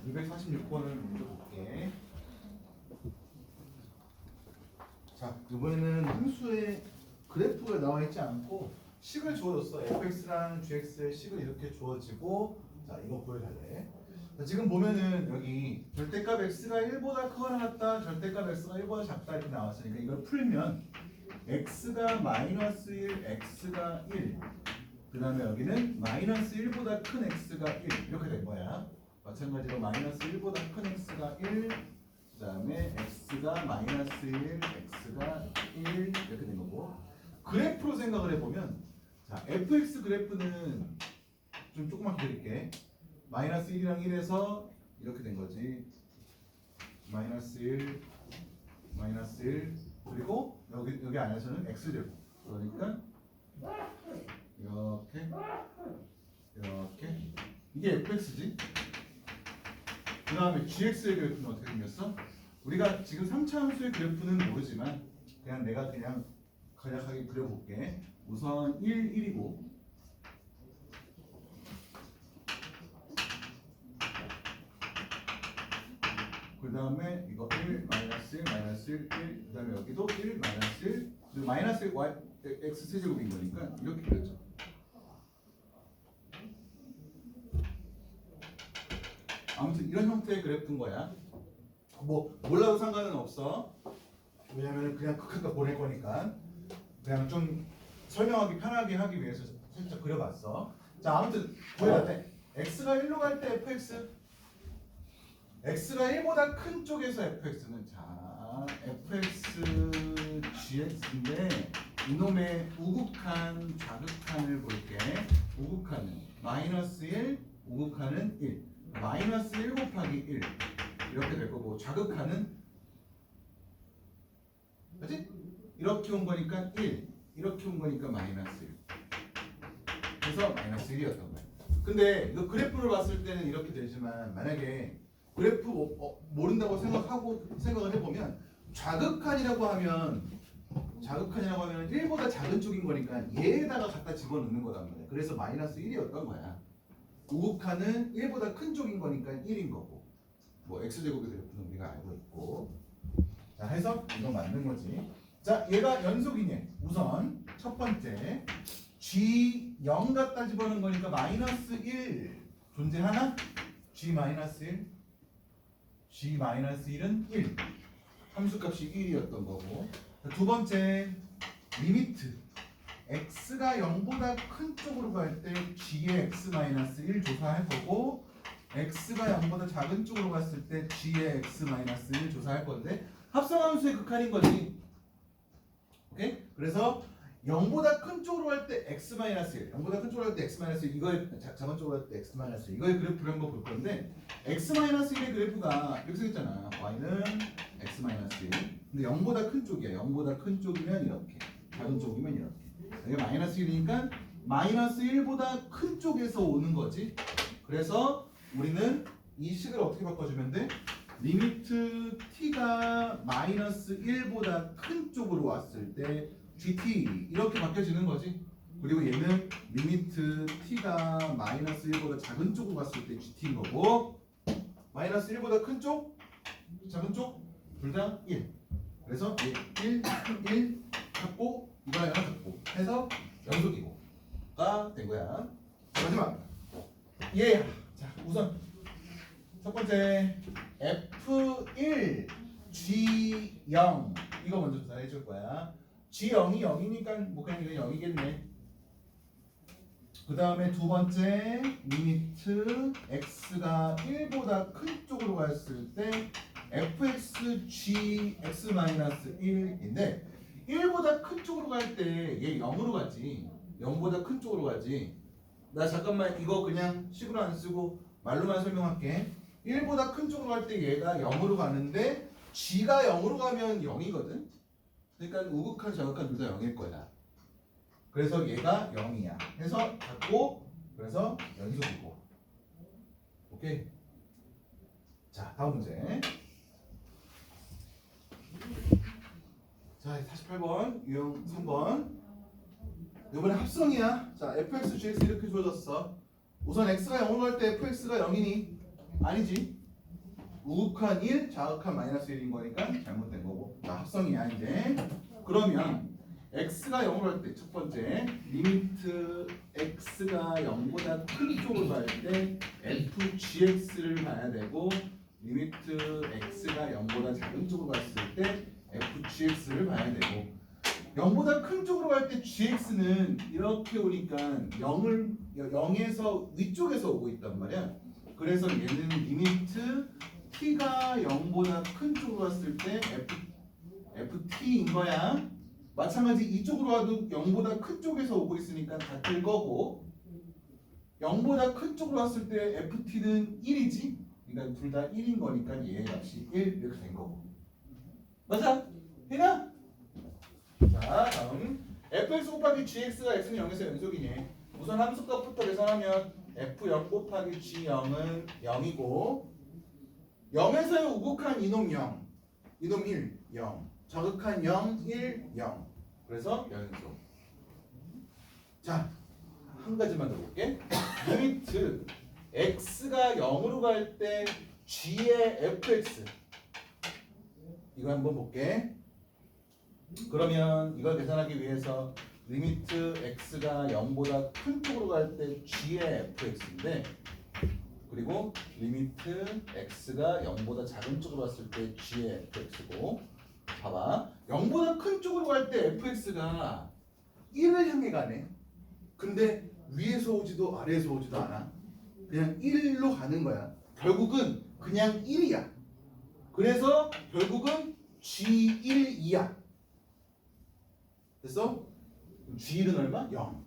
246번을 먼저 볼게. 자, 이번에는 함수의 그래프가 나와 있지 않고 식을 주어졌어. fx랑 gx의 식을 이렇게 주어지고, 자, 이거 보여달래. 자, 지금 보면은 여기 절대값 x가 1보다 크거나 같다, 절대값 x가 1보다 작다 이렇게 나왔으니까 이걸 풀면 x가 마이너스 1, x가 1, 그 다음에 여기는 마이너스 1보다 큰 x가 1 이렇게 된 거야. 마찬가지로 마이너스 1보다 큰 x가 1, 그 다음에 x가 마이너스 1, x가 1 이렇게 된 거고, 그래프로 생각을 해보면, 자, fx 그래프는 좀 조금만 기다릴게. 마이너스 1이랑 1에서 이렇게 된 거지. 마이너스 1, 마이너스 1, 그리고 여기 안에서는 x제곱. 그러니까 이렇게 이렇게 이게 fx지. 그 다음에 gx의 그래프는 어떻게 생겼어? 우리가 지금 3차 함수의 그래프는 모르지만 그냥 내가 그냥 간략하게 그려볼게. 우선 1, 1이고, 그 다음에 이거 1, 마이너스 1, 마이너스 1, 1, 그 다음에 여기도 1, 마이너스 1, 그리고 마이너스 1, y, x 세제곱인 거니까 이렇게 그렸죠. 아무튼 이런 형태의 그래프인 거야. 뭐 몰라도 상관은 없어. 왜냐면 그냥 크크크 보낼 거니까 그냥 좀 설명하기 편하게 하기 위해서 살짝 그려봤어. 자, 아무튼 보여야 돼. x가 1로 갈 때 fx, x가 1보다 큰 쪽에서 fx는, 자, fx gx인데 이놈의 우극한 좌극한을 볼게. 우극한은 마이너스 1, 우극한은 1, 마이너스 1 곱하기 1 이렇게 될 거고, 좌극한은 그렇지? 이렇게 온 거니까 1, 이렇게 온 거니까 마이너스 1. 그래서 마이너스 1이었던 거야. 근데 이거 그래프를 봤을 때는 이렇게 되지만, 만약에 그래프 모른다고 생각을 해보면 좌극한이라고 하면 1보다 작은 쪽인 거니까 얘에다가 갖다 집어넣는 거란 말이야. 그래서 마이너스 1이었던 거야. 우극한은 1보다 큰 쪽인 거니까 1인 거고, 뭐 x제곱의 그래프는 우리가 알고 있고. 자, 해서 이거 맞는 거지. 자, 얘가 연속이네. 우선 첫 번째 g0 갖다 집어넣은 거니까 마이너스 1 존재하나? g-1, g-1은 1, 함수값이 1이었던 거고. 자, 두 번째 리미트 x가 0보다 큰 쪽으로 갈 때 g의 x-1 조사할 거고, x가 0보다 작은 쪽으로 갔을 때 g의 x-1 조사할 건데, 합성함수의 극한인 거지. 오케이? 그래서 0보다 큰 쪽으로 갈 때 x-1, 0보다 큰 쪽으로 갈 때 x-1, 이거의 작은 쪽으로 갈 때 x-1, 이거의 그래프를 한번 볼 건데, x-1의 그래프가 이렇게 생겼잖아. y는 x-1. 근데 0보다 큰 쪽이야. 0보다 큰 쪽이면 이렇게, 작은 쪽이면 이렇게. 이게 마이너스 1이니까 마이너스 1보다 큰 쪽에서 오는 거지. 그래서 우리는 이 식을 어떻게 바꿔주면 돼? 리미트 t가 마이너스 1보다 큰 쪽으로 왔을 때 gt 이렇게 바뀌어지는 거지. 그리고 얘는 리미트 t가 마이너스 1보다 작은 쪽으로 갔을 때 gt인 거고, 마이너스 1보다 큰 쪽, 작은 쪽 둘 다 1. 그래서 1, 1 갖고 이거랑 이거랑 갖고 해서 연속이고가 된 거야. 마지막 예. 자, 우선 첫 번째 F1 G0 이거 먼저 조사해 줄 거야. G0이 0이니까 뭐 그냥 이거 0이겠네. 그 다음에 두 번째 리미트 x가 1보다 큰 쪽으로 갔을 때 fx g x-1인데 1보다 큰 쪽으로 갈 때 얘 0으로 가지. 0보다 큰 쪽으로 가지. 나 잠깐만 이거 그냥 식으로 안 쓰고 말로만 설명할게. 1보다 큰 쪽으로 갈 때 얘가 0으로 가는데 g가 0으로 가면 0이거든. 그러니까 우극한 좌극한 둘 다 0일 거야. 그래서 얘가 0이야. 해서 같고, 그래서 연속이고. 오케이. 자, 다음 문제. 자, 48번, 유형 3번. 이번에 합성이야. 자, fx, gx 이렇게 주어졌어. 우선 x가 0으로 갈 때 fx가 0이니? 아니지. 우극한 1, 좌극한 마이너스 1인 거니까 잘못된 거고. 자, 합성이야 이제. 그러면 x가 0으로 할 때 첫 번째 리미트 x가 0보다 큰 쪽으로 갈 때 fgx를 봐야 되고 리미트 x가 0보다 작은 쪽으로 갔을 때 fgx를 봐야 되고 0보다 큰 쪽으로 갈 때 gx는 이렇게 오니까 0에서 위쪽에서 오고 있단 말이야. 그래서 얘는 리미트 t가 0보다 큰 쪽으로 갔을 때 ft인 거야. 마찬가지 이쪽으로 와도 0보다 큰 쪽에서 오고 있으니까 같을 거고 0보다 큰 쪽으로 왔을 때 ft는 1이지. 그러니까 둘 다 1인 거니까 얘 값이 1 이렇게 된 거고. 맞아? 되나? 자, 다음 fx 곱하기 gx가 x는 0에서 연속이니 우선 함수값부터 계산하면 f0 곱하기 g0은 0이고 0에서의 우극한 이놈 0, 이놈 1, 0 좌극한 0, 1, 0 그래서 연속. 자, 한 가지만 더 볼게. 리미트 x가 0으로 갈 때 g의 fx 이거 한번 볼게. 그러면 이걸 계산하기 위해서 리미트 x가 0보다 큰 쪽으로 갈 때 g의 fx인데 그리고 리미트 x가 0보다 작은 쪽으로 갔을 때 g의 fx고 봐봐 0보다 큰 쪽으로 갈 때 fx가 1을 향해 가네. 근데 위에서 오지도 아래에서 오지도 않아. 그냥 1로 가는 거야. 결국은 그냥 1이야. 그래서 결국은 G1이야. 됐어? G1은 얼마? 0.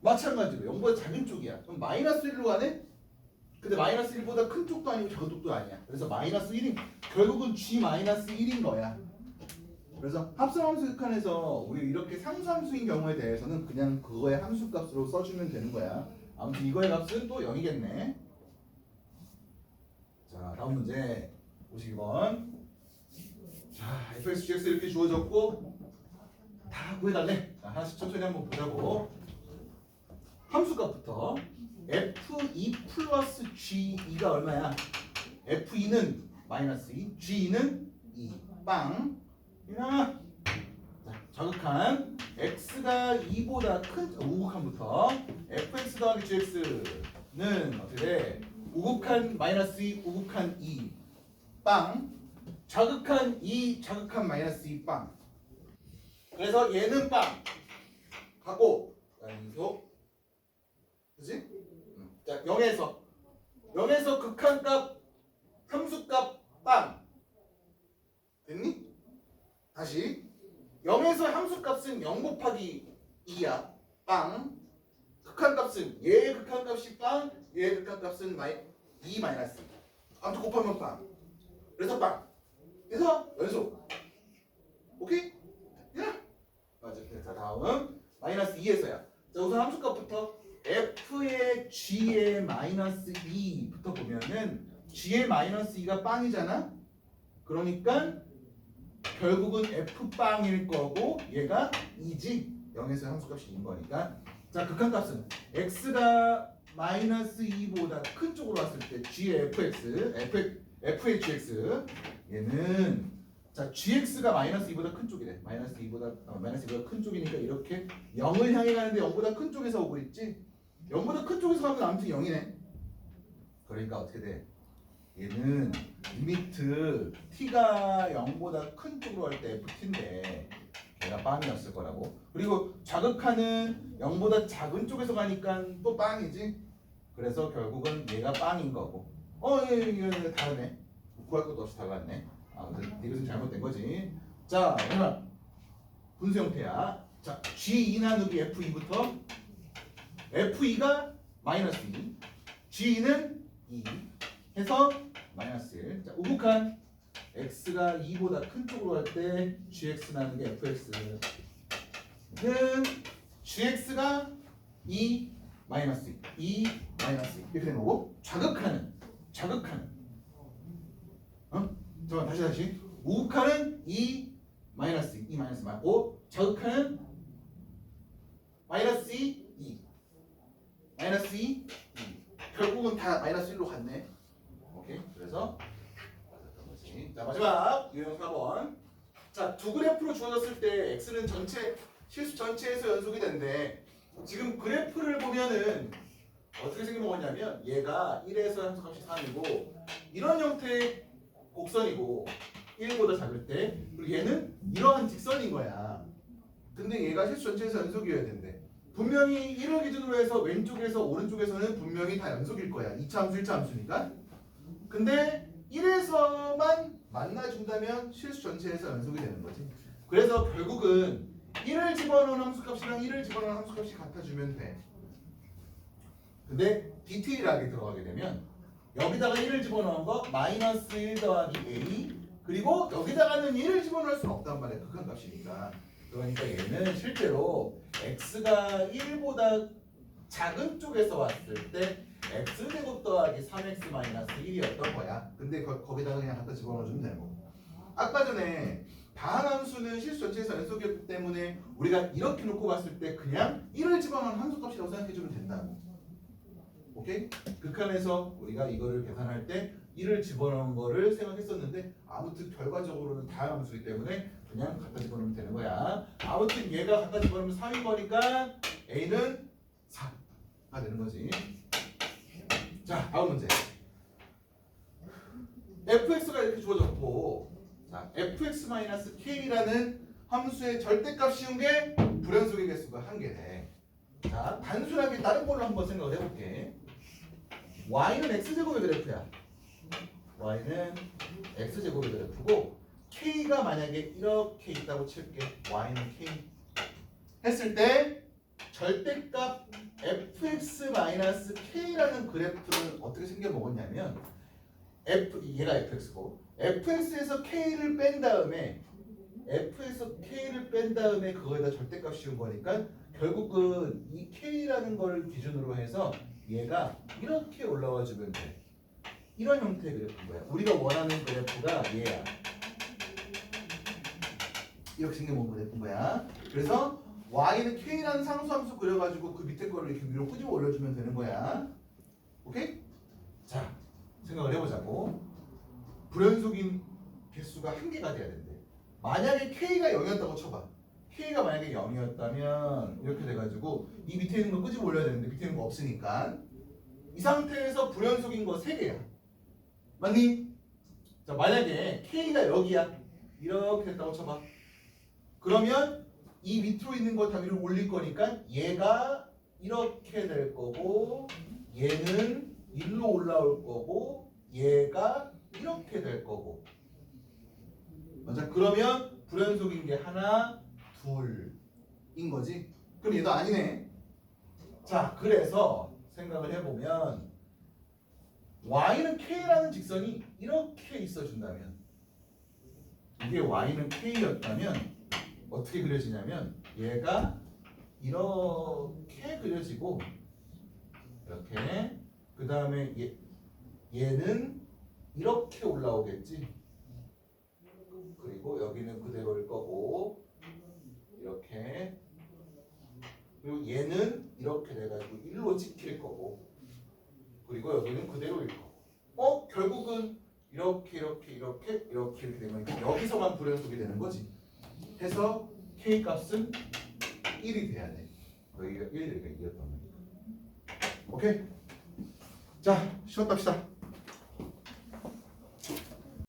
마찬가지로 0보다 작은 쪽이야. 그럼 마이너스 1로 가네? 근데 마이너스 1보다 큰 쪽도 아니고 작은 쪽도 아니야. 그래서 마이너스 1인 결국은 G-1인 거야. 그래서 합성함수 극한에서 우리 이렇게 상수함수인 경우에 대해서는 그냥 그거의 함수값으로 써주면 되는 거야. 아무튼 이거의 값은 또 0이겠네. 자, 다음 문제 52번. 자, fx, gx 이렇게 주어졌고 다 구해달래. 자, 하나씩 천천히 한번 보자고. 함수값부터 f2 플러스 g2가 얼마야? f2는 마이너스 2, g2는 2. 빵. 이나. 자, 자극한 x가 2보다 큰 우극한부터 fx 더하기 gx는 어떻게 돼? 우극한 마이너스 2, 우극한 2. 빵. 자극한 2, 자극한 마이너스 2. 빵. 그래서 얘는 빵. 하고 연속. 그치? 자, 0에서 극한값, 함수값 빵. 됐니? 다시 0에서 함수값은 0 곱하기 2야. 빵. 극한값은 얘의 극한값이 빵, 얘의 극한값은 2 마이너스. 아무튼 곱하면 빵. 그래서 빵. 그래서 연속. 오케이? 야. 맞아. 자, 다음 마이너스 2에서야. 자, 우선 함수값부터 f의 g의 마이너스 2부터 보면은 g의 마이너스 2가 빵이잖아. 그러니까 결국은 f빵일 거고 얘가 2지. 0에서 함수값이 2인 거니까. 자, 극한값은 x가 마이너스 2보다 큰 쪽으로 왔을 때 g의 f의 gx 얘는 자 gx가 마이너스 2보다 큰 쪽이래. 마이너스 2보다 큰 쪽이니까 이렇게 0을 향해 가는데 0보다 큰 쪽에서 오고 있지. 0보다 큰 쪽에서 가면 아무튼 0이네. 그러니까 어떻게 돼? 얘는 리미트 t가 0보다 큰 쪽으로 갈 때 ft인데 걔가 빵이었을 거라고. 그리고 자극하는 0보다 작은 쪽에서 가니까 또 빵이지. 그래서 결국은 얘가 빵인 거고. 예, 다르네. 구할 것도 없이 달랐네. 아무튼 이것은 잘못된 거지. 자, 그러면 분수 형태야. 자, G2 나누기 F2부터 F2가 마이너스 2, G2는 2 해서 마이너스 1. 자, 우극한 X가 2보다 큰 쪽으로 갈 때 GX 나누기 FX는 GX가 2 마이너스 2 마이너스 2 이렇게 되는 거고 자극하는 잠깐 다시 우극하는 2 마이너스 2 마이너스 맞고 자극하는 마이너스 2 마이너스 2 결국은 다 마이너스 1로 갔네. 오케이. 그래서 자, 마지막 유형 4번. 자, 두 그래프로 주어졌을 때 x는 전체 실수 전체에서 연속이 된대. 지금 그래프를 보면은 어떻게 생겨먹었냐면 얘가 1에서 함수값이 3이고 이런 형태의 곡선이고 1보다 작을 때, 그리고 얘는 이러한 직선인 거야. 근데 얘가 실수 전체에서 연속이어야 된대. 분명히 1을 기준으로 해서 왼쪽에서 오른쪽에서는 분명히 다 연속일 거야. 2차 함수 1차 함수니까. 근데 1에서만 만나준다면 실수 전체에서 연속이 되는 거지. 그래서 결국은 1을 집어넣은 함수값이랑 1을 집어넣은 함수값이 같아주면 돼. 근데 디테일하게 들어가게 되면 여기다가 1을 집어넣은 거 마이너스 1 더하기 a, 그리고 여기다가는 1을 집어넣을 수는 없단 말이야. 극한값이니까. 그러니까 얘는 실제로 x가 1보다 작은 쪽에서 왔을 때 x제곱 더하기 3x 마이너스 1이었던 거야. 근데 거기다가 그냥 갖다 집어넣어주면 되는 거고. 아까 전에 다항함수는 실수 전체에서 연속이었기 때문에 우리가 이렇게 놓고 봤을 때 그냥 1을 집어넣은 함수값이라고 생각해주면 된다고. 오케이? 극한에서 우리가 이거를 계산할 때 1을 집어넣은 거를 생각했었는데 아무튼 결과적으로는 다항함수이기 때문에 그냥 갖다 집어넣으면 되는 거야. 아무튼 얘가 갖다 집어넣으면 3인 거니까 a는 4가 되는 거지. 자, 다음 문제. fx가 이렇게 주어졌고, 자, fx-k라는 함수의 절대값 씌운 게 불연속의 개수가 1개래. 자, 단순하게 다른 걸로 한번 생각을 해볼게. y는 x제곱의 그래프야. y는 x제곱의 그래프고 k가 만약에 이렇게 있다고 칠게. y는 k 했을 때 절대값 fx-k라는 그래프는 어떻게 생겨먹었냐면 얘가 fx고 fx에서 k를 뺀 다음에 그거에다 절대값 씌운 거니까 결국은 이 k라는 걸 기준으로 해서 얘가 이렇게 올라와 주면 돼. 이런 형태의 그래프인 거야. 우리가 원하는 그래프가 얘야. 이렇게 생겨먹은 그래프인 거야. 그래서 y는 k라는 상수함수 그려가지고 그 밑에 거를 이렇게 위로 끄집어 올려주면 되는 거야. 오케이? 자, 생각을 해보자고. 불연속인 개수가 1개가 돼야 된대. 만약에 k가 0이었다고 쳐봐. k가 만약에 0이었다면 이렇게 돼가지고 이 밑에 있는 거 끄집어 올려야 되는데 밑에 있는 거 없으니까 이 상태에서 불연속인 거 3개야. 맞니? 자, 만약에 k가 여기야. 이렇게 됐다고 쳐봐. 그러면 이 밑으로 있는 거 다 위로 올릴 거니까 얘가 이렇게 될 거고 얘는 일로 올라올 거고 얘가 이렇게 될 거고. 맞아? 그러면 불연속인 게 하나, 둘인 거지. 그럼 얘도 아니네. 자, 그래서 생각을 해보면 y는 k라는 직선이 이렇게 있어준다면, 이게 y는 k였다면 어떻게 그려지냐면 얘가 이렇게 그려지고 이렇게, 그 다음에 얘는 이렇게 올라오겠지. 그리고 여기는 그대로일 거고 이렇게, 그리고 얘는 이렇게 돼가지고 일로 찍힐 거고, 그리고 여기는 그대로일 거고. 결국은 이렇게 되면 여기서만 불연속이 되는 거지. 해서 k 값은 1이 돼야 돼. 여기가 1, 여기가 2였단 말이야. 오케이? 자, 쉬었다 합시다.